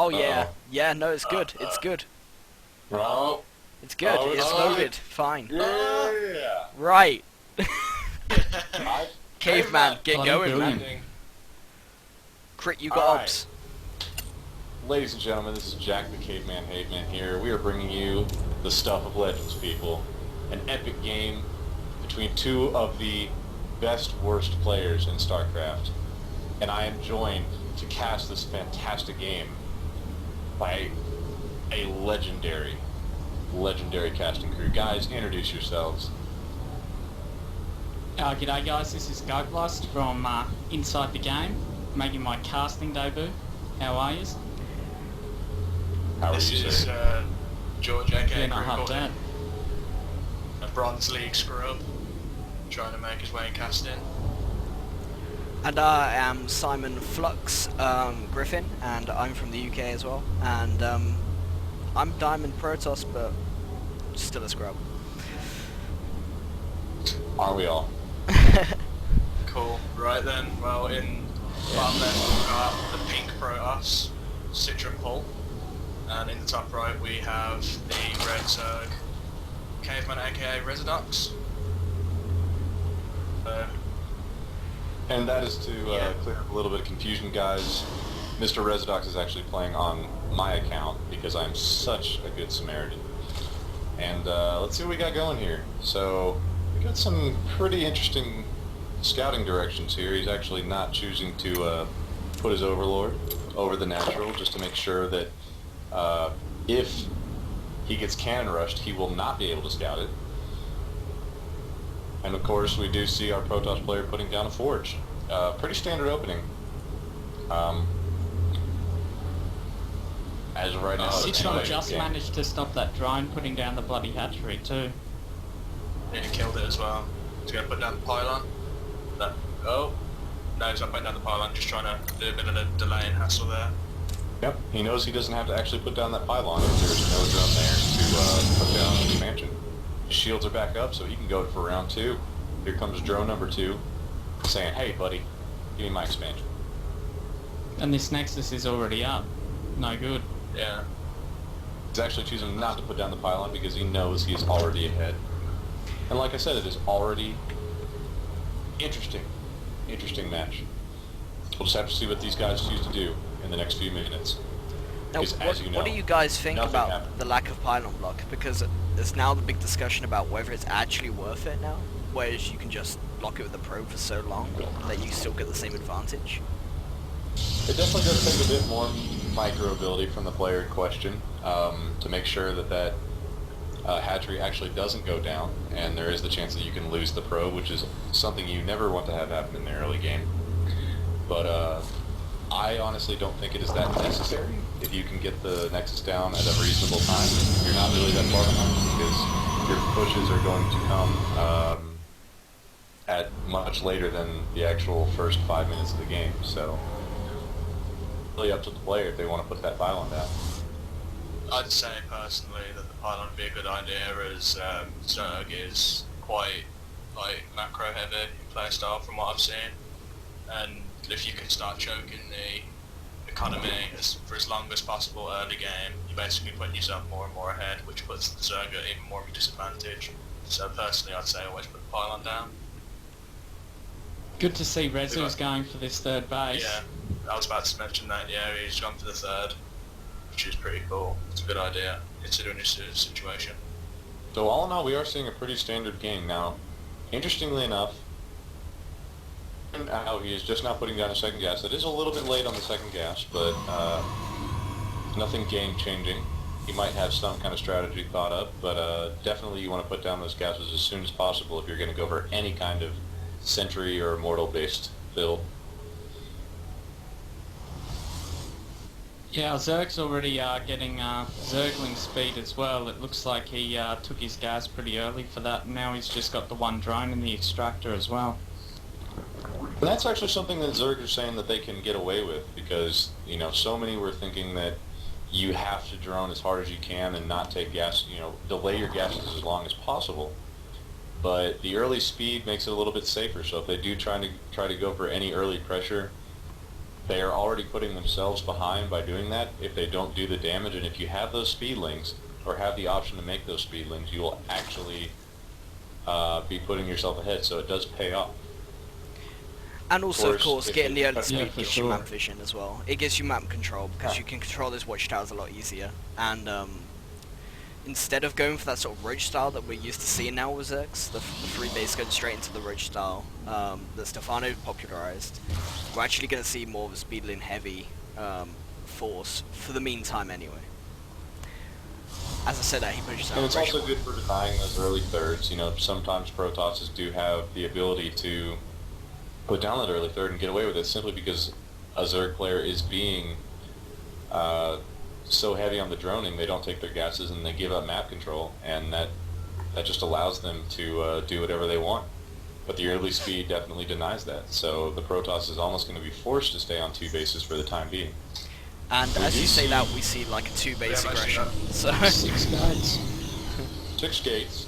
Oh yeah, yeah. No, it's good. It's good. Oh, It's good. Oh, It's it's loaded. Fine. yeah. Right. I- Caveman, get Bloody going, brilliant. man. Crit, you All got right. obs. Ladies and gentlemen, this is Jack the Caveman Haveman here. We are bringing you the stuff of legends, people. An epic game between two of the best worst players in StarCraft. And I am joined to cast this fantastic game by a legendary casting crew. Guys, introduce yourselves. G'day guys, this is Goatlust from Inside the Game, making my casting debut. How are yous? How are This you, is sir? George, aka Yeah, not half bad. a Bronze League scrub, trying to make his way in casting. And I am Simon Flux Griffin, and I'm from the UK as well. And I'm Diamond Protoss, but still a scrub. Aren't we all? Cool. Right then, well in bottom left we've got the pink Protoss, Citron Pull, and in the top right we have the red Zerg, Kaveman aka Rezudox. And that is to Yeah. clear up a little bit of confusion, guys. Mr. Rezudox is actually playing on my account because I'm such a good Samaritan. And let's see what we got going here. So we got some pretty interesting scouting directions here. He's actually not choosing to put his Overlord over the natural just to make sure that if he gets cannon rushed, he will not be able to scout it. And of course, we do see our Protoss player putting down a Forge. Pretty standard opening. As of right now, it's Citron anyway, just yeah. managed to stop that drone putting down the bloody hatchery too. Nearly killed it as well. He's going to put down the pylon. Oh, no, he's not putting down the pylon, just trying to do a bit of a delay and hassle there. Yep, he knows he doesn't have to actually put down that pylon if there's no drone there to put down an expansion. His shields are back up, so he can go for round 2. Here comes drone number 2, saying, "Hey, buddy, give me my expansion." And this Nexus is already up. No good. Yeah. He's actually choosing not to put down the pylon because he knows he is already ahead. And like I said, it is already interesting match. We'll just have to see what these guys choose to do in the next few minutes. Now, Because, as you know, what do you guys think nothing about happened. the lack of pylon block? Because there's now the big discussion about whether it's actually worth it now, whereas you can just block it with the probe for so long that you still get the same advantage. It definitely does take a bit more micro ability from the player in question to make sure that hatchery actually doesn't go down, and there is the chance that you can lose the probe, which is something you never want to have happen in the early game. But I honestly don't think it is that necessary. If you can get the Nexus down at a reasonable time, you're not really that far behind because your pushes are going to come at much later than the actual first 5 minutes of the game. So really up to the player if they want to put that pylon down. I'd say personally that the pylon would be a good idea as Zerg is quite like macro heavy playstyle from what I've seen, and if you can start choking the economy for as long as possible early game, you're basically putting yourself more and more ahead, which puts the Zerg at even more of a disadvantage. So personally I'd say always put the pylon down. Good to see Rezu's going for this third base. Yeah, I was about to mention that, yeah, he's gone for the third, which is pretty cool. It's a good idea, considering his situation. So all in all, we are seeing a pretty standard game. Now, interestingly enough, how he is just now putting down a second gas. It is a little bit late on the second gas, but nothing game-changing. He might have some kind of strategy thought up, but definitely you want to put down those gases as soon as possible if you're going to go for any kind of Sentry or Immortal-based build. Yeah, Zerg's already getting Zergling speed as well. It looks like he took his gas pretty early for that, and now he's just got the one drone in the extractor as well. And that's actually something that Zerg are saying that they can get away with because, you know, so many were thinking that you have to drone as hard as you can and not take gas, you know, delay your gases as long as possible. But the early speed makes it a little bit safer, so if they do try to go for any early pressure, they are already putting themselves behind by doing that if they don't do the damage. And if you have those speedlings, or have the option to make those speedlings, you will actually be putting yourself ahead, so it does pay off. And also, of course, if getting the early yeah, speed for gives you sure. map vision as well. It gives you map control, because you can control those watchtowers a lot easier. And instead of going for that sort of roach style that we're used to seeing now with Zergs, the free base going straight into the roach style that Stefano popularized, we're actually going to see more of a speedling heavy force, for the meantime anyway. As I said, he pushes out. And it's also good for denying those early thirds. You know, sometimes Protosses do have the ability to put down that early third and get away with it simply because a Zerg player is being so heavy on the droning, they don't take their gases and they give up map control, and that just allows them to do whatever they want. But the early speed definitely denies that, so the Protoss is almost going to be forced to stay on 2 bases for the time being. And as you say that, we see like a 2 base aggression. So 6 guys. 6 gates.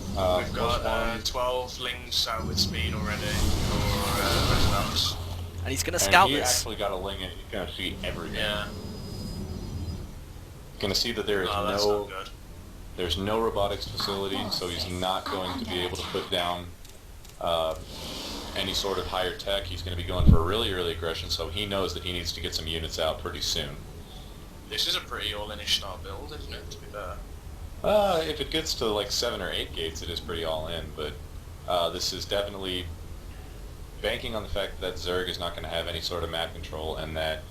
We've got 12 lings out with speed already for Rezudox. and he's gonna And scout he this. actually got a ling in. He's going to see everything. Yeah. Going to see that there is Oh, that's not good. there's no robotics facility, so he's not going to be able to put down any sort of higher tech. He's going to be going for a really early aggression, so he knows that he needs to get some units out pretty soon. This is a pretty all-in-ish style build, isn't it, to be fair? If it gets to like 7 or 8 gates, it is pretty all-in, but this is definitely banking on the fact that Zerg is not going to have any sort of map control, and that,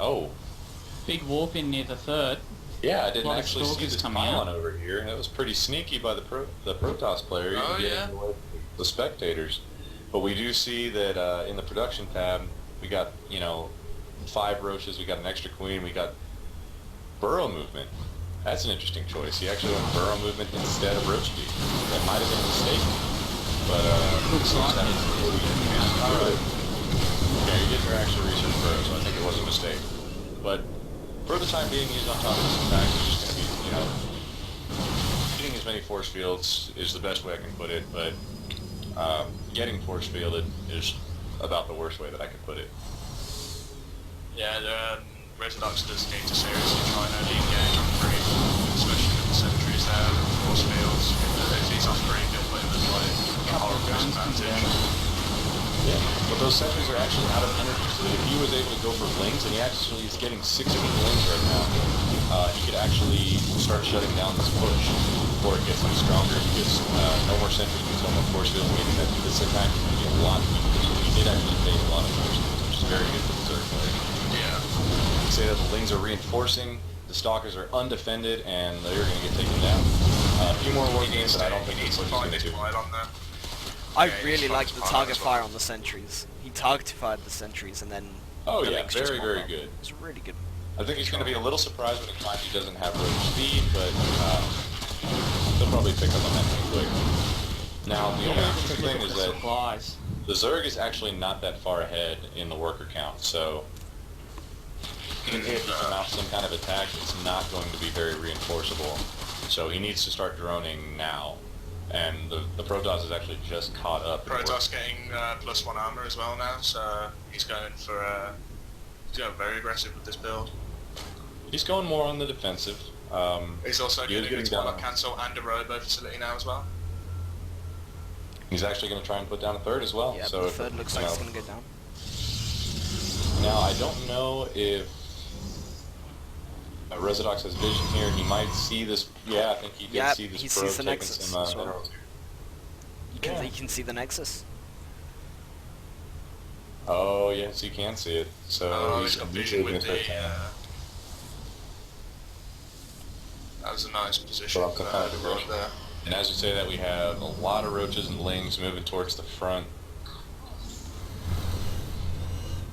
Big warp in near the third. yeah, I didn't Lot of actually see stalkers this coming pylon out. over here, and that was pretty sneaky by the Protoss player, even Oh, getting yeah. away from the spectators. But we do see that in the production tab, we got, 5 roaches, we got an extra queen, we got burrow movement. That's an interesting choice. He actually went burrow movement instead of roach speed. That might have been a mistake, but Looks like it. Alright. Yeah, he didn't actually research burrow, so I think it was a mistake. But for the time being, he's on top of this attack. He's just going to be, getting as many force fields is the best way I can put it, but getting force fielded is about the worst way that I could put it. Yeah, Rezudox does need to seriously try and early engage on green, especially with the sentries there and the force fields. If he's off green, he'll put him at like a horrible disadvantage. Yeah, but those sentries are actually out of energy, so that if he was able to go for lings, and he actually is getting 16 lings right now, he could actually start shutting down this push before it gets any stronger, because no more sentries means no more force fields, meaning that this attack is going to be a lot weaker. So he did actually take a lot of force fields, which is very good for the Zerg player. Yeah. You say that the lings are reinforcing, the stalkers are undefended, and they're going to get taken down. A few more war games, but I don't think he needs this to push is find going his to. quiet on there. I Yeah, really he's like fine the as target well. fire on the sentries. He targeted the sentries and then Oh the yeah, links just very, pop very up. good. It's really good. I think he's going to be a little surprised when he finds he doesn't have road speed, but he'll probably pick up on that pretty quick. Now, the only interesting thing is that Supplies. the Zerg is actually not that far ahead in the worker count, so even if he can mount some kind of attack, it's not going to be very reinforceable. So he needs to start droning now. And the Protoss is actually just caught up. in the Protoss getting +1 armor as well now, so he's going for he's going very aggressive with this build. He's going more on the defensive. He's also He is getting getting his down. Warlock cancel and a robo facility now as well. He's actually going to try and put down a third as well. Yeah, so but the if, third looks you like it's know, going to go down. Now, I don't know if Rezudox has vision here. He might see this. Yeah, I think he did Yep, see this he probe sees the taking Nexus some as well. minerals. You can see the Nexus. Oh, yes, he can see it. So Oh, he's got vision usually with gonna the... start down. that was a nice position Well, I'm for kind of the road there. And as you say that, we have a lot of roaches and lings moving towards the front.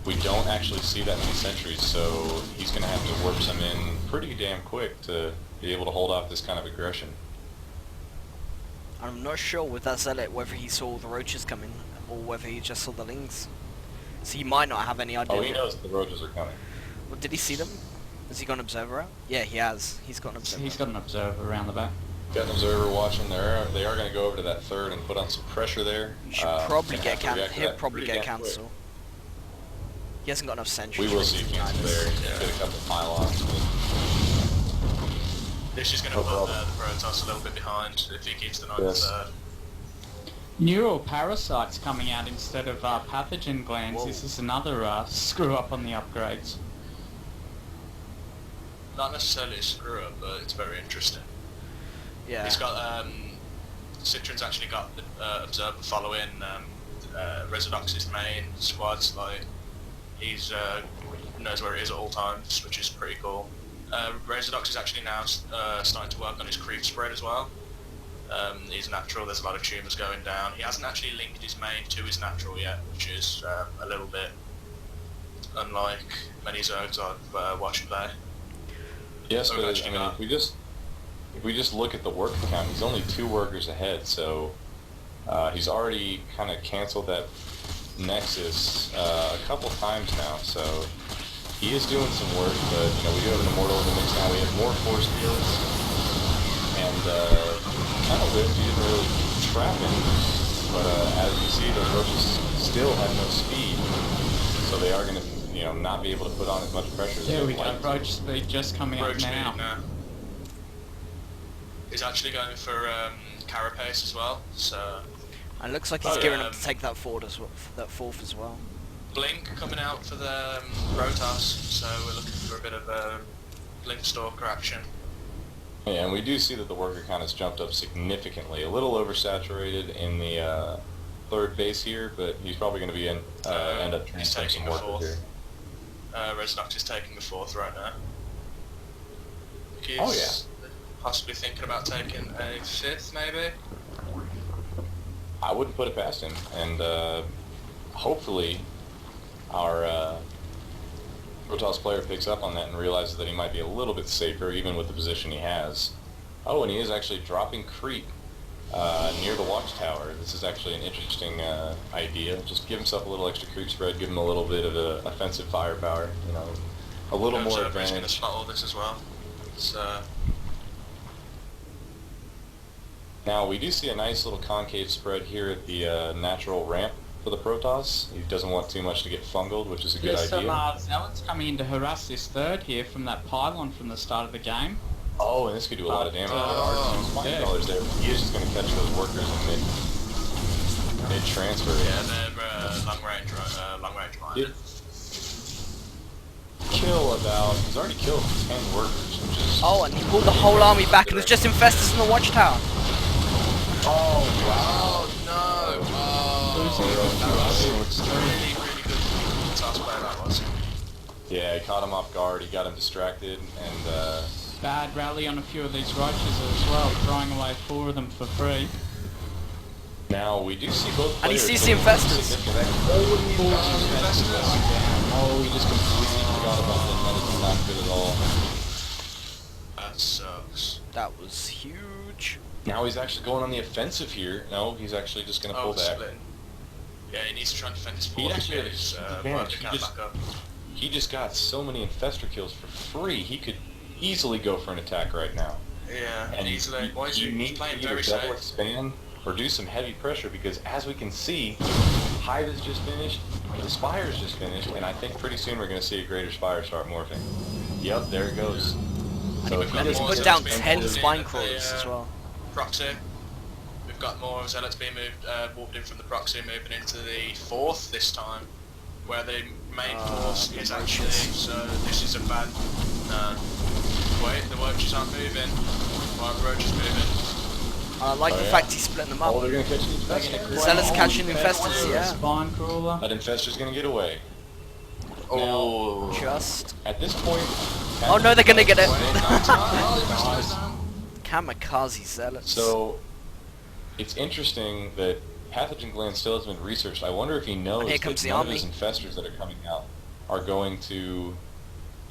We don't actually see that many sentries, so he's going to have to warp some in pretty damn quick to be able to hold off this kind of aggression. I'm not sure with that zealot whether he saw the roaches coming or whether he just saw the lings. So he might not have any idea. Oh, he knows the roaches are coming. Well, did he see them? Has he got an observer out? Yeah, he has. He's got an observer. He's got an observer around the back. Got an observer watching. They are going to go over to that third and put on some pressure there. You should probably Gonna get have to react to He'll that probably pretty get damn quick. cancel. He hasn't got enough sentries. We will see cancel there. Get a couple pylons. This is going to put the Protoss a little bit behind if he keeps the 9th third. Neural parasites coming out instead of pathogen glands. Whoa. This is another screw up on the upgrades. Not necessarily a screw up, but it's very interesting. Yeah. He's got Citron's actually got the Observer following Rezudox's main squads. Like he's knows where it is at all times, which is pretty cool. Rezudox is actually now starting to work on his creep spread as well. He's natural, there's a lot of tumours going down. He hasn't actually linked his main to his natural yet, which is a little bit unlike many Zergs I've watched play. Yes, but I mean, if we just look at the work count, he's only 2 workers ahead, so he's already kind of cancelled that Nexus a couple times now, so he is doing some work, but you know, we do have an Immortal in the mix now. We have more force fields, and kind of wish he didn't really trap him, but as you see, the Roaches still have no speed, so they are going to, you know, not be able to put on as much pressure. There we go, Roach speed just coming up now. He's actually going for Carapace as well, so... And it looks like he's gearing up to take that forward as well, that 4th as well. Blink coming out for the Protoss, so we're looking for a bit of Blink Stalker action. Yeah, and we do see that the worker count has jumped up significantly. A little oversaturated in the 3rd base here, but he's probably going to be end up transferring some workers here. Rezudox is taking the 4th right now. He's possibly thinking about taking a 5th, maybe? I wouldn't put it past him, and hopefully our Protoss player picks up on that and realizes that he might be a little bit safer even with the position he has. Oh, and he is actually dropping creep near the watchtower. This is actually an interesting idea. Just give himself a little extra creep spread, give him a little bit of offensive firepower, you know, a little more advantage. He's going to spot all this as well. Now we do see a nice little concave spread here at the natural ramp for the Protoss. He doesn't want too much to get fungled, which is a good idea. There's some Zealots coming in to harass this 3rd here from that pylon from the start of the game. Oh, and this could do a lot of damage. $2 there. He is just going to catch those workers in mid-transfer. Yeah, they're long range minded. He's already killed 10 workers, which is... Oh, and he pulled the whole army back, and there's just Infestors in the watchtower. Oh, wow. No! That was really, really good task player that was. Yeah, he caught him off guard, he got him distracted, and Bad rally on a few of these Roaches as well, throwing away 4 of them for free. now we do see both players... And he sees the Infestors. Oh, he just completely forgot about that. That is not good at all. That sucks. That was huge. Now he's actually going on the offensive here. No, he's actually just going to pull back. Splitting. Yeah, he needs to try and defend his He fort. actually had a huge advantage. He just got so many Infestor kills for free. He could easily go for an attack right now. Yeah, And easily. Why is you he need playing to either very double safe? expand or do some heavy pressure, because as we can see, Hive is just finished, the Spire's just finished, and I think pretty soon we're going to see a Greater Spire start morphing. Yep, there it goes. So And he's put down 10 spine crawlers as well. Proxy. We've got more Zealots being moved, warped in from the proxy, moving into the 4th this time, where the main force is actually. So this is a bad. Wait, the Roaches aren't moving. Why are the Roaches moving? I like the fact he's splitting them up. Oh, they're going to catch the Infestor. Zealots catching Infestors, yeah. Spine crawler. That Infestor's going to get away. Oh, Just. At this point... Oh no, they're going to get it. oh, Kamikaze Zealots. So, it's interesting that pathogen gland still hasn't been researched. I wonder if he knows Here that comes the none of army. his infestors that are coming out are going to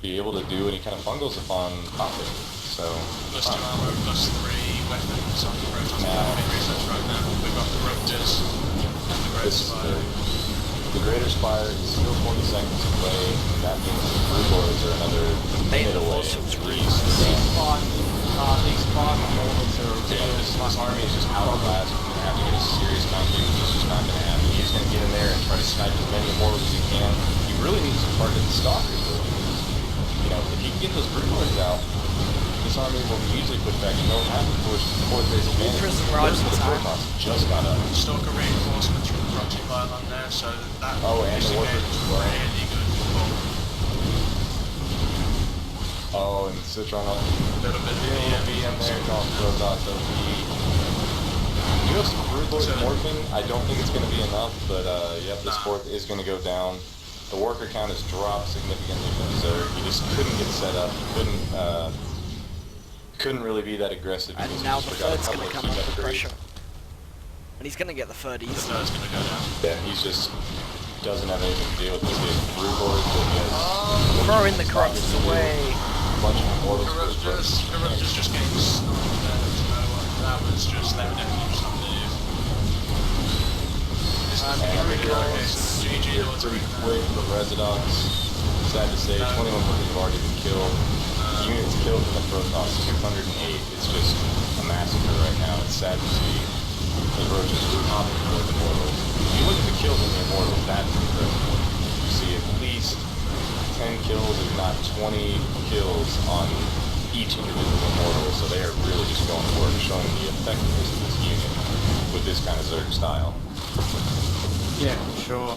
be able to do any kind of fungals upon popping. So, +2 armor, +3 weapons on the Protoss. Being researched right now. We've got the Roaches and the Great Spire. The Greater Spire is still 40 seconds away. That means the Blue Lords are another minute away. These 5 mortals are This army is just outclassed. We're going to have to get a serious counter. It's just not going to happen. He's going to get in there and try to snipe as many immortals as he can. He really needs to target the stalkers though. You know, if he can get those Broodlords out, this army will be easily put back and they'll have the fourth base advantage. Prison Rise Most of the attack. Protoss just got up. Stalker reinforcements from the proxy pylon there, so that Oh, and the workers as well. really good for Oh, and Citron on a little bit of BM there, off Rezudox OP. You have some Broodlords morphing. I don't think it's going to be enough, but yep, this fourth is going to go down. The worker count has dropped significantly from Zerg. He just couldn't get set up. Couldn't really be that aggressive. And now the third's going to come under pressure. And he's going to get the third easy. The third's going to go down. Yeah, he's just doesn't have anything to deal with this. He has Broodlords, but he has... Throwing the corruptors away. A bunch of Immortals. Corruptors just getting sniped there. That was just, they were definitely just not move. You're pretty quick for Rezudox. Sad to say, 21 workers have already been killed. Units killed in the Protoss, 208. It's just a massacre right now. It's sad to see the Roaches hopping for the Immortals. If you look at the kills in the Immortals, that's incredible. You see at least 10 kills, if not 20 kills on each individual Immortal, so they are really just going for it, showing the effectiveness of this unit with this kind of Zerg style. Yeah, for sure.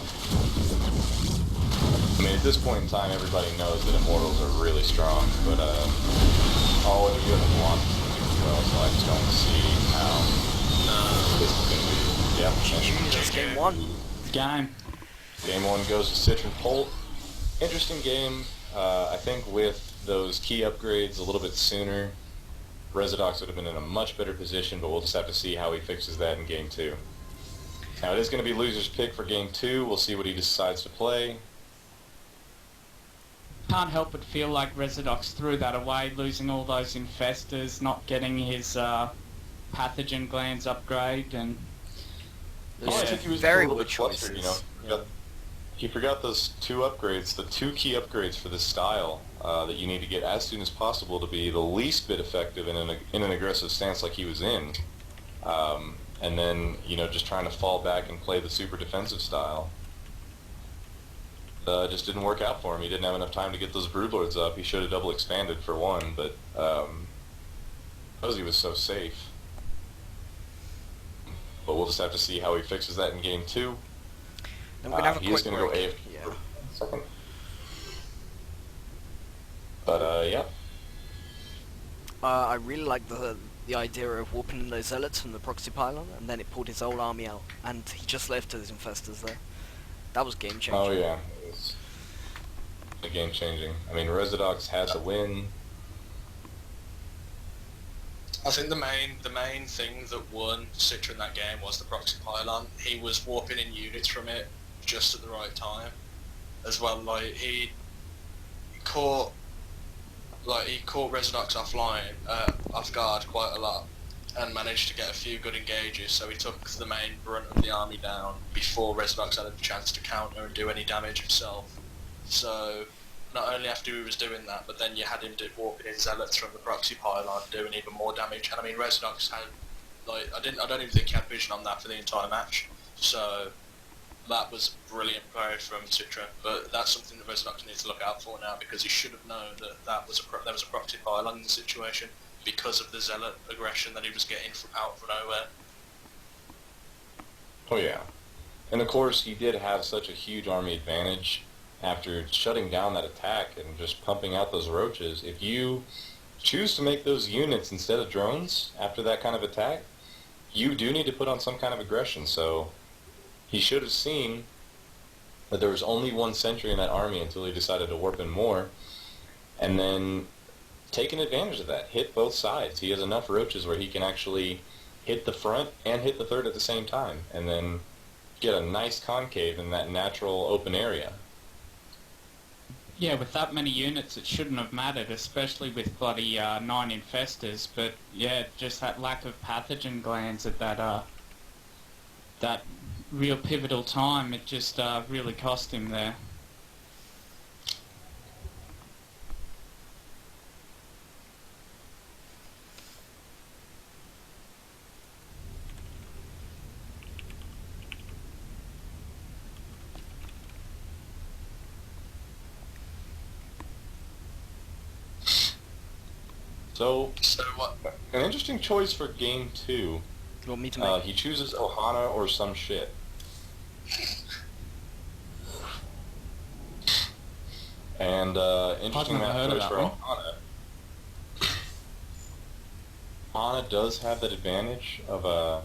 I mean, at this point in time, everybody knows that Immortals are really strong, but, oh, and you have a block as well, so I just don't see how this is going to be. Yep. That's game one. Game. Game one goes to Citron Polt. Interesting game. I think with those key upgrades a little bit sooner, Rezudox would have been in a much better position, but we'll just have to see how he fixes that in game two. Now, it is going to be loser's pick for game two. We'll see what he decides to play. Can't help but feel like Rezudox threw that away, losing all those infestors, not getting his pathogen glands upgrade, and I think he was very a little good bit flustered, choices. you know. He forgot those two upgrades, the two key upgrades for this style that you need to get as soon as possible to be the least bit effective in an aggressive stance like he was in. And then, you know, just trying to fall back and play the super defensive style. Just didn't work out for him. He didn't have enough time to get those Broodlords up. He should have double expanded for one, but because he was so safe. But we'll just have to see how he fixes that in game two. And we're going to have a quick gonna break. go AFK for a second. But, yeah. I really like the idea of warping those zealots from the proxy pylon, and then it pulled his whole army out, and he just left his infestors there. That was game changing. Oh yeah, it was game changing. I mean, Rezudox had the win. I think the main thing that won Citron that game was the proxy pylon. He was warping in units from it just at the right time, as well. Like he caught Rezudox off guard quite a lot, and managed to get a few good engages. So he took the main brunt of the army down before Rezudox had a chance to counter and do any damage himself. So not only after he was doing that, but then you had him warping in zealots from the proxy pylon, doing even more damage. And I mean, Rezudox had, like, I don't even think he had vision on that for the entire match. So that was brilliant play from Citron. But that's something that Rezudox needs to look out for now, because he should have known that there was a proxy pylon in the situation because of the zealot aggression that he was getting from out of nowhere. Oh yeah. And of course, he did have such a huge army advantage after shutting down that attack and just pumping out those roaches. If you choose to make those units instead of drones after that kind of attack, you do need to put on some kind of aggression. So he should have seen that there was only one sentry in that army until he decided to warp in more, and then taken advantage of that. Hit both sides. He has enough roaches where he can actually hit the front and hit the third at the same time, and then get a nice concave in that natural open area. Yeah, with that many units, it shouldn't have mattered, especially with bloody 9 infestors. But yeah, just that lack of pathogen glands at that real pivotal time, it just really cost him there. So, So what? an interesting choice for game 2. You want me to make? He chooses Ohana or some shit. And interesting never map heard of choice that for one. Ohana. Ohana does have that advantage of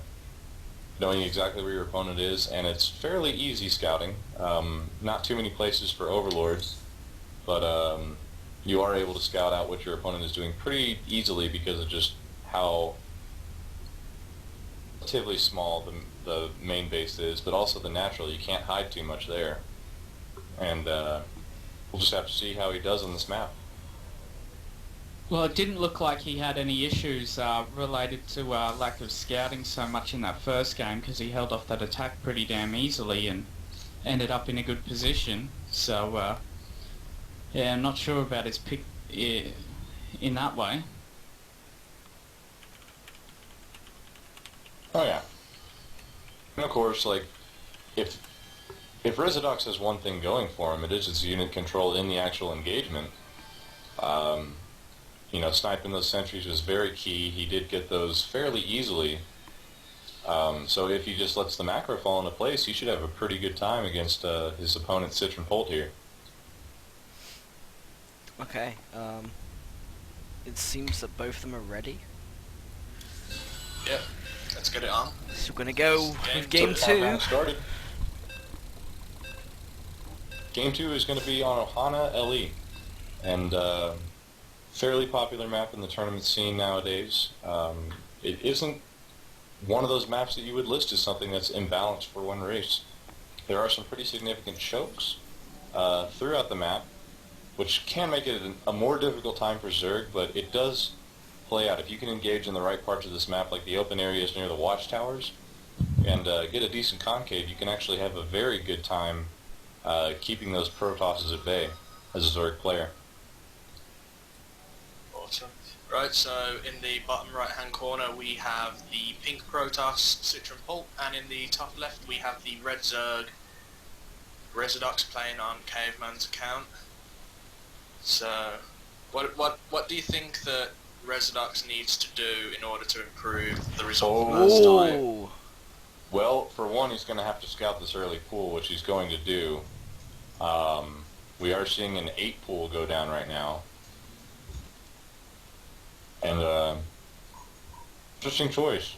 knowing exactly where your opponent is, and it's fairly easy scouting. Not too many places for overlords, but you are able to scout out what your opponent is doing pretty easily because of just how relatively small the main base is, but also the natural. You can't hide too much there. And we'll just have to see how he does on this map. Well, it didn't look like he had any issues related to lack of scouting so much in that first game, because he held off that attack pretty damn easily and ended up in a good position. So, yeah, I'm not sure about his pick in that way. Oh yeah. And of course, like, if Rezudox has one thing going for him, it is its unit control in the actual engagement. You know, sniping those sentries was very key. He did get those fairly easily. So if he just lets the macro fall into place, he should have a pretty good time against his opponent Citron here. Okay. It seems that both of them are ready. Yep. Let's get it on. So we're gonna go with game So 2. countdown started. Game 2 is going to be on Ohana LE, and fairly popular map in the tournament scene nowadays. It isn't one of those maps that you would list as something that's imbalanced for one race. There are some pretty significant chokes throughout the map, which can make it a more difficult time for Zerg, but it does play out. If you can engage in the right parts of this map, like the open areas near the watchtowers, and get a decent concave, you can actually have a very good time keeping those Protosses at bay as a Zerg player. Awesome. Right, so in the bottom right hand corner we have the pink Protoss Citron Pulp, and in the top left we have the red Zerg Rezudox playing on Kaveman's account. So what do you think that Rezudox needs to do in order to improve the result from last time? Oh. Well, for one, he's going to have to scout this early pool, which he's going to do. We are seeing an 8 pool go down right now. And, interesting choice.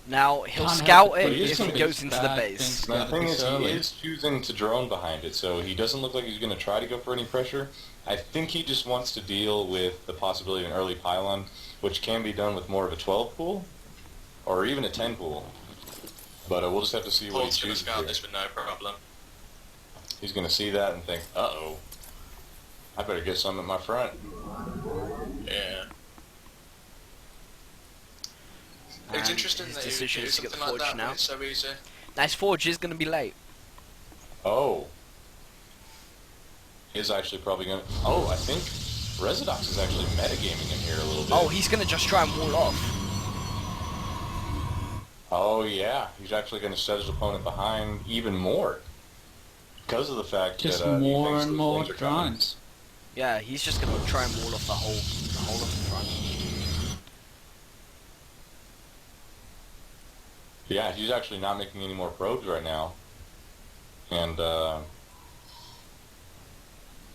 Now, he'll Can't scout help it but believe if some he of goes these into the bad base. things. Now, the thing is, he Early. is choosing to drone behind it, so he doesn't look like he's going to try to go for any pressure. I think he just wants to deal with the possibility of an early pylon, which can be done with more of a 12 pool, or even a 10 pool. But we'll just have to see what he Paul's going to chooses scout here. this with no problem. He's going to see that and think, uh-oh, I better get some at my front. Yeah. It's And interesting his that he would decision do is to get the something like forge that now. when it's so easy. Nice forge is going to be late. Oh. Is actually probably going to... Oh, I think Rezudox is actually metagaming him here a little bit. Oh, he's going to just try and wall off. Oh, yeah. He's actually going to set his opponent behind even more. Because of the fact Just that he more thinks and those more things are coming. drones. Yeah, he's just going to try and wall off the whole of the front. Yeah, he's actually not making any more probes right now. And,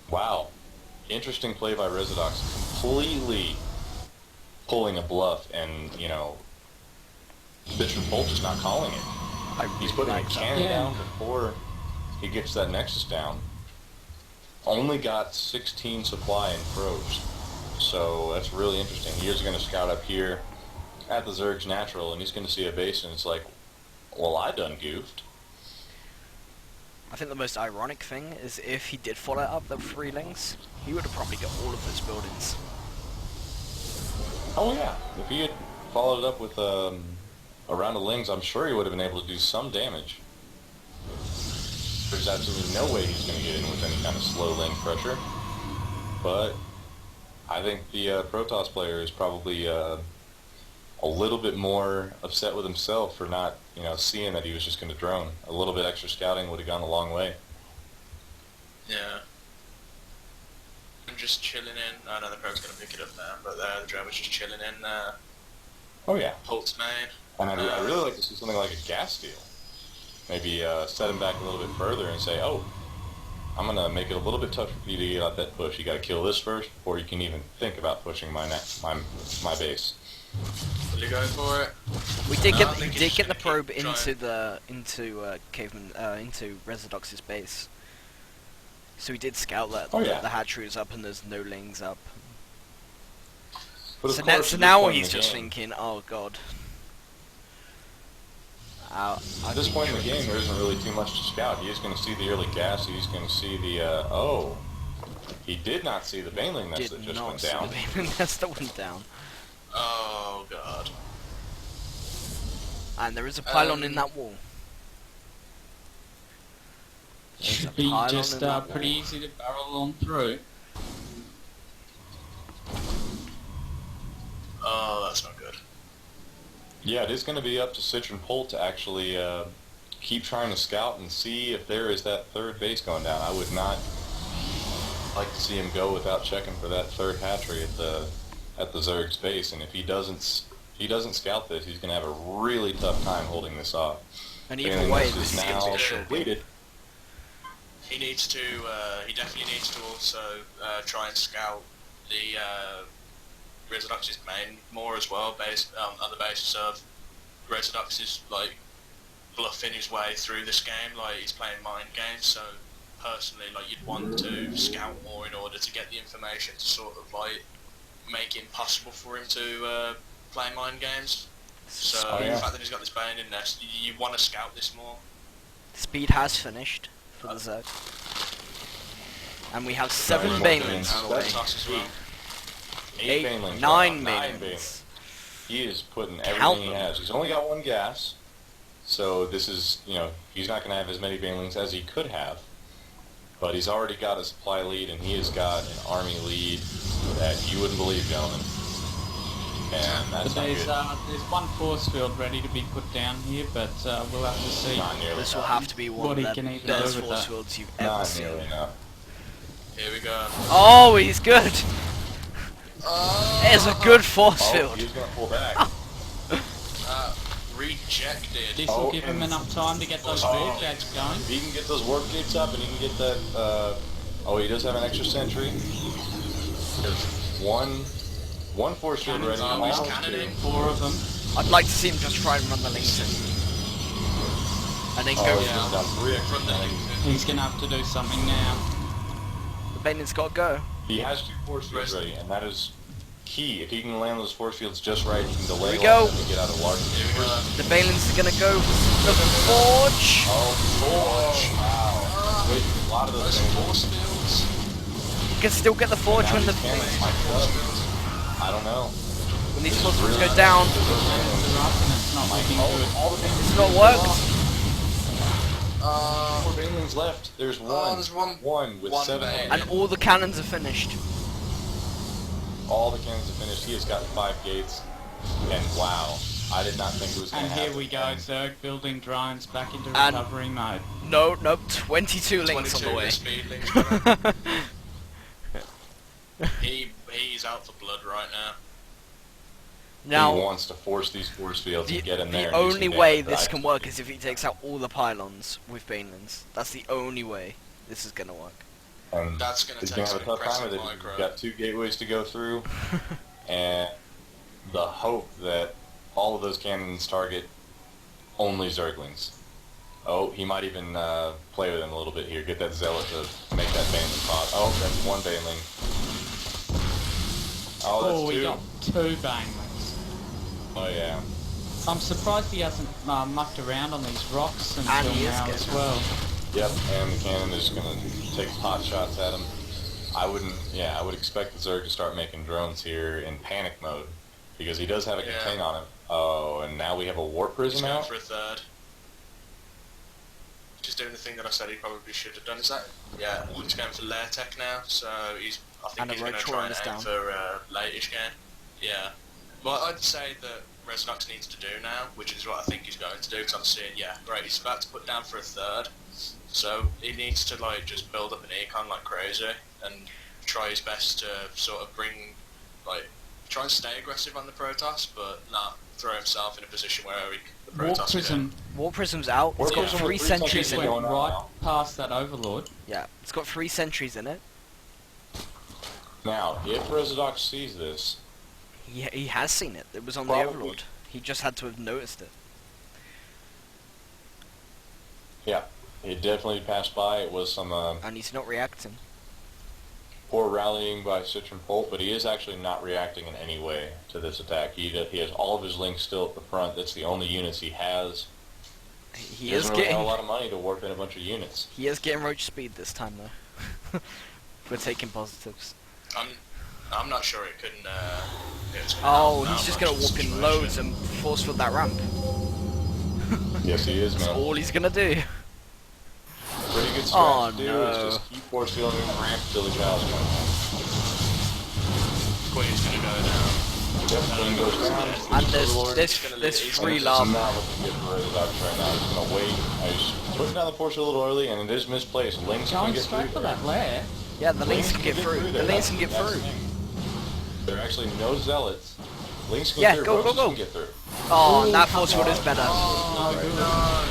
wow. Interesting play by Rezudox. Completely pulling a bluff and, you know, Citron Bolt just not calling it. He's putting a cannon down before he gets that Nexus down. Only got 16 supply and probes. So that's really interesting. He is going to scout up here at the Zerg's natural, and he's going to see a base, and it's like, well, I done goofed. I think the most ironic thing is if he did follow up the freelings, he would have probably got all of those buildings. Oh yeah, if he had followed it up with a round of lings, I'm sure he would have been able to do some damage. There's absolutely no way he's going to get in with any kind of slow ling pressure. But I think the Protoss player is probably a little bit more upset with himself for not, you know, seeing that he was just going to drone. A little bit extra scouting would have gone a long way. Yeah. German just chilling in. I know the probe's going to pick it up now, but the German's just chilling in Oh yeah. Holt's main. And I'd really like to see something like a gas steal. Maybe set him back a little bit further and say, oh, I'm going to make it a little bit tougher for you to get out that push. You got to kill this first before you can even think about pushing my base. Will you go for it? We did No, I get think you he's did get the gonna probe keep into trying. Kaveman into Rezudox's base. So we did scout that Oh, yeah. the hatchery was up and there's no lings up. But of So course, at this now point in he's the just game- thinking, oh god. At this point in the game, there isn't really too much to scout. He is going to see the early gas. He's going to see the, oh. He did not see the Baneling nest that just went down. The nest that went down. Oh god. And there is a pylon in that wall. There's a Should be pylon just in that pretty wall. easy to barrel on through. Oh, that's not good. Yeah, it is going to be up to Citron Pole to actually keep trying to scout and see if there is that third base going down. I would not like to see him go without checking for that third hatchery at the Zerg's base. And if he doesn't scout this, he's going to have a really tough time holding this off. And Baneling either way, nest this is is going now to be a short. completed. He needs to, he definitely needs to also try and scout the Rezudox's main more as well, based on the basis of Rezudox is like bluffing his way through this game, like he's playing mind games. So personally, like you'd want to scout more in order to get the information to sort of like make it impossible for him to play mind games. So Oh, yeah. the fact that he's got this Baneling nest, you want to scout this more. Speed has finished for the Zerg. And we have 7 Nine Banelings more on the way. Banelings. Toss as well. 8 Banelings. 9 Nine Banelings. He is putting Count everything he them. has. He's only got 1 gas, so this is, he's not going to have as many Banelings as he could have. But he's already got a supply lead, and he has got an army lead that you wouldn't believe, gentlemen. And But that's not there's good. there's one force field ready to be put down here, but we'll have to see. Not nearly This will enough. have to be one What of he the can even best do with force that. fields you've ever Not seen. nearly enough. Here we go. Oh, he's good! It's a good force Oh, field. he's going to pull back. Rejected. This will Oh, give him and- enough time to get those Oh. warp gates going. If he can get those warp gates up and he can get that, he does have an extra sentry. There's one force field Cannons ready. coming he's out, cannoning. 4 of them. I'd like to see him just try and run the links in. And then Oh, go. he's yeah. just done 3 extra From the cannons. He's going to have to do something now. The Baneling's got to go. He has 2 force fields Rest- ready, and that is key. If he can land those force fields just right, he can delay Here we go. and get out of large. Here we go. The Banelings are going to go for the forge. Oh, wow. Wait, a lot of those Those things. force fields. You can still get the forge when the Cannons might Force up. fields. I don't know. when these force fields go down. They're up and it's not looking good. All the Banelings It's not worked. 4 Banelings left. There's one. there's one- One with one 7 Bane. And all the cannons are finished. All the cannons are finished. He has got 5 gates. And wow, I did not think it was going And to happen. here we go, Zerg building drones back into And- recovery mode. No, 22 links on the 22 way. speed links, brother. He's out for blood right now. He Now, wants to force these force fields the, and get in there. the and do only some way damage, this but can work is if he takes out all the pylons with Banelings. That's the only way this is going to work. And That's gonna he's take gonna some have a tough time with it. impressive He's micro. got 2 gateways to go through, and the hope that all of those cannons target only Zerglings. Oh, he might even play with him a little bit here. Get that Zealot to make that Baneling pop. Oh, that's 1 Baneling. Oh, that's we 2. got 2 Banelings. Oh, yeah. I'm surprised he hasn't mucked around on these rocks And until he is now good. as well. Yep, and the cannon is going to take pot shots at him. I would expect the Zerg to start making drones here in panic mode, because he does have a Yeah. contain on him. Oh, and now we have a warp He's prism going out? for a third. Just doing the thing that I said he probably should have done. Is that? Yeah, he's going for lair tech now, so I think And a he's going to road try and is aim down. for late-ish game. Yeah. What I'd say that Rezudox needs to do now, which is what I think he's going to do, because I'm seeing, yeah, great, he's about to put down for a third, so he needs to, like, just build up an econ like crazy, and try his best to sort of try and stay aggressive on the Protoss, but not throw himself in a position where the Warp Protoss Prism Warp Prism's out. It's got Prism 3 with three sentries sentries in went it. going on right now. past that Overlord. Yeah, it's got 3 sentries in it. Now, if Rezudox sees this, He has seen it. It was on Probably. the Overlord. He just had to have noticed it. yeah, it definitely passed by. It was some And he's not reacting. poor rallying by Citron Bolt, but he is actually not reacting in any way to this attack. He has all of his links still at the front. That's the only units he has. He He is doesn't really have a getting lot of money to warp in a bunch of units. he is getting roach speed this time though. We're taking positives. I'm not sure it can. It's gonna Oh, help he's out just much gonna of the warp in situation. loads and force field that ramp. Yes, he is, That's man. all he's gonna do. Pretty good strat Oh, to do no. is just keep force fielding the ramp till the cows come. Queen's gonna go down. Yep, Queen goes down. And Overlord. there's He's free It's love. not looking good for Rezudox right now. He's gonna wait. He's putting down the force a little early, and it is misplaced. Lynx can Going get straight through for there. that lair. Yeah, the Lynx can get through. there. The Lynx can get That's through. the thing. There are actually no zealots. Lynx can Yeah, get go, through. go, Roaches go. can get through. Oh, Ooh, that come force field is on. better. No,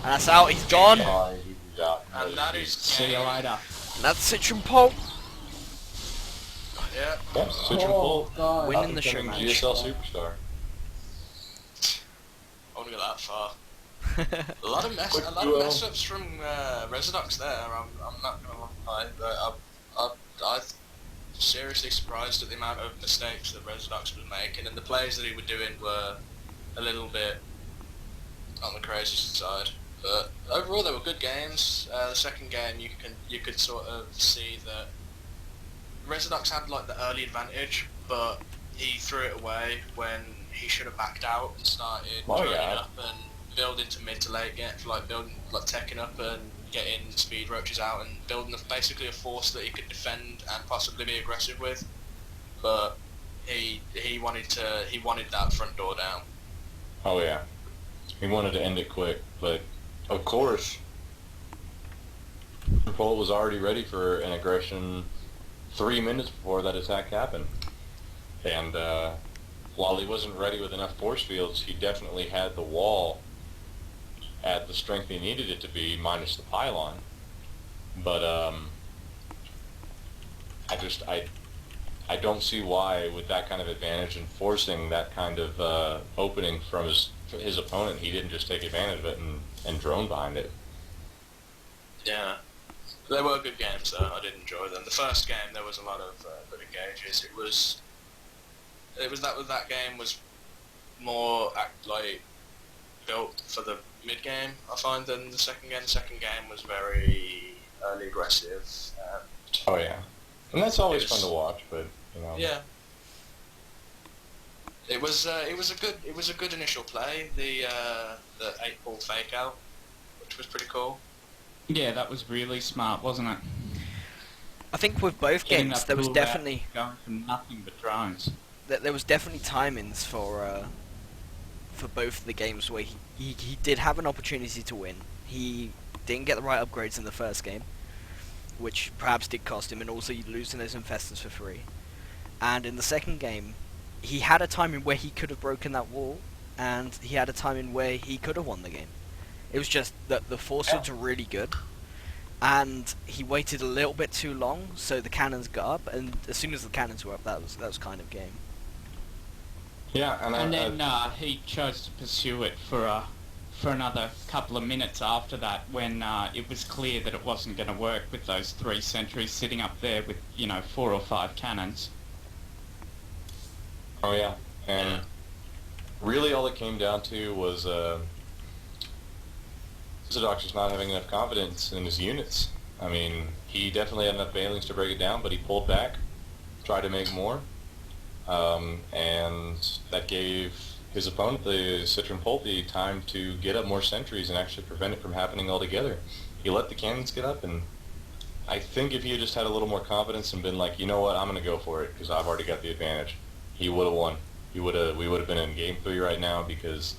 And that's out. He's gone. Oh, he's out. and that is See you later. And that's Citron Pulp yeah. Yep, Citron Bolt. God. winning the Becoming Showmatch. GSL superstar. I wouldn't go that far. A lot of Quick mess duo. ups from Rezudox there. I'm not gonna lie, but I'm seriously surprised at the amount of mistakes that Rezudox was making, and the plays that he was doing were a little bit on the crazy side. But overall, they were good games. The second game, you could sort of see that Rezudox had like the early advantage, but he threw it away when he should have backed out and started joining up and building to mid to late game, teching up and getting speed roaches out and building basically a force that he could defend and possibly be aggressive with. But he wanted that front door down. Oh yeah. He wanted to end it quick, but of course, Paul was already ready for an aggression 3 minutes before that attack happened. And while he wasn't ready with enough force fields, he definitely had the wall at the strength he needed it to be, minus the pylon. But I don't see why, with that kind of advantage and forcing that kind of opening from his opponent, he didn't just take advantage of it and drone behind it. Yeah. They were good games though, I did enjoy them. The first game there was a lot of good engages. That game was more built for the mid game, I find, than the second game. The second game was very early aggressive. Oh yeah. And that's always It was- fun to watch, but you know. Yeah. It was a good initial play. The 8-ball fake out, which was pretty cool. Yeah, that was really smart, wasn't it? I think with both Getting games that there was pull definitely back, going from nothing but drones. there was definitely timings for both the games where he did have an opportunity to win. He didn't get the right upgrades in the first game, which perhaps did cost him, and also losing those infestors for free. And in the second game, he had a timing where he could have broken that wall, and he had a timing where he could have won the game. It was just that the force fields were really good, and he waited a little bit too long, so the cannons got up, and as soon as the cannons were up, that was kind of game. Yeah, And then he chose to pursue it for another couple of minutes after that, when it was clear that it wasn't going to work with those 3 sentries sitting up there with 4 or 5 cannons. Oh yeah, and really all it came down to was Rezudox just not having enough confidence in his units. I mean, he definitely had enough failings to break it down, but he pulled back, tried to make more, and that gave his opponent, the Citron Pult, the time to get up more sentries and actually prevent it from happening altogether. He let the cannons get up, and I think if he had just had a little more confidence and been like, you know what, I'm going to go for it because I've already got the advantage, he would have won. We would have been in Game 3 right now because,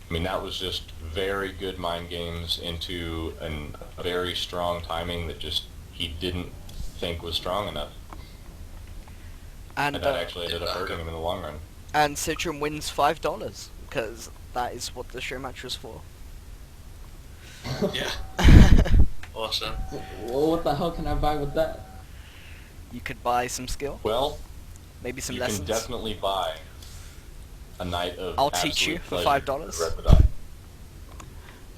I mean, that was just very good mind games into a very strong timing that just he didn't think was strong enough. And And that actually ended up hurting him in the long run. and Citron wins $5 because that is what the show match was for. Yeah. Awesome. Well, what the hell can I buy with that? You could buy some skill, Well, maybe some you lessons. can definitely buy a night of I'll teach you absolute for pleasure $5. with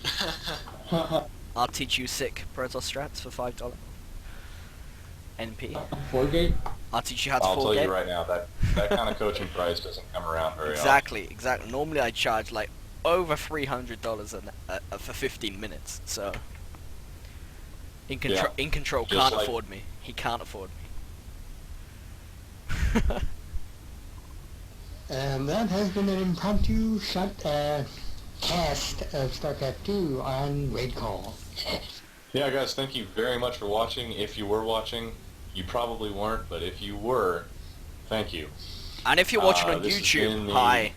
Rezudox. I'll teach you sick Protoss strats for $5. NP. 4-gate? I'll teach you how to I'll tell full you game. right now, that kind of coaching price doesn't come around very Exactly. Normally I charge like over $300 for 15 minutes. So in control, Yeah. Control Just can't like- afford me. He can't afford me. That has been an impromptu cast of StarCraft 2 on RaidCall. often. Yeah, guys, thank you very much for watching. If you were watching, you probably weren't, but if you were, thank you. And if you're watching on This has YouTube, been the- hi.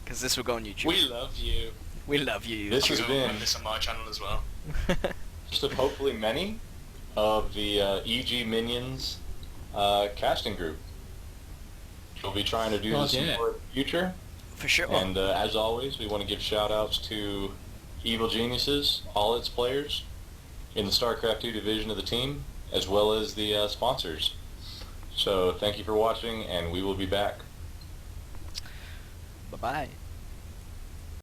Because this will go on YouTube. We love you. We love you. This You has can been put this on my channel as well. just of hopefully many of the EG Minions casting group. We'll be trying to do Oh, this yeah. more in the future. For sure. And as always, we want to give shout-outs to EvilGeniuses, all its players, in the StarCraft 2 division of the team, as well as the sponsors. So thank you for watching, and we will be back. Bye-bye.